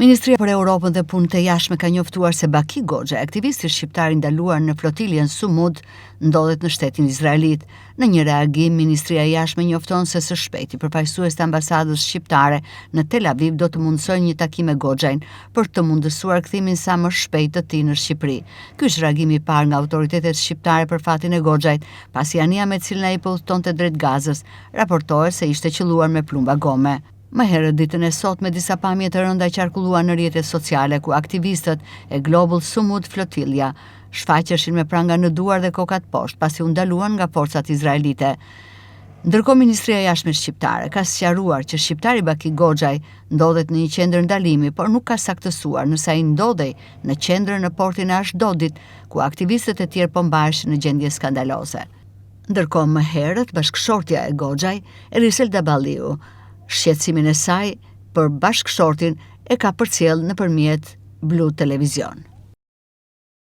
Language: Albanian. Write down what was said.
Ministria për Europën dhe Punët e Jashtme ka njoftuar se Baki Goxha, aktivisti shqiptar i ndaluar në flotiljen Sumud, ndodhet në shtetin izraelit. Në një reagim, Ministria e Jashtme njofton se së shpejti përfaqësues të ambasadës shqiptare në Tel Aviv do të mundsojnë një takim me Goxhajn për të mundësuar kthimin sa më shpejt të tij në Shqipëri. Ky është reagimi i parë nga autoritetet shqiptare për fatin e Goxhajt, pasi anija me cilën ai po udhtonte drejt Gazës raportohet se ishte qelluar me plumba gome. Më herët ditën e sotme disa pamje të rënda qarkulluan në rrjetet sociale ku aktivistët e Global Sumud Flotilja shfaqeshin me pranga në duar dhe kokat poshtë pasi u ndaluan nga forcat izraelite. Ndërkohë Ministria e Jashtme shqiptare ka sqaruar që shqiptari Baki Goxhaj ndodhet në një qendër ndalimi, por nuk ka saktësuar nëse ai ndodhej në qendrën në portin e Ashdodit, ku aktivistët e tjerë po mbaheshin në gjendje skandaloze. Ndërkohë më herët bashkëshortja e Goxhaj, Eliselda Balliu, shqetësimin e saj për bashkëshortin e ka përcjell nëpërmjet Blu Televizion.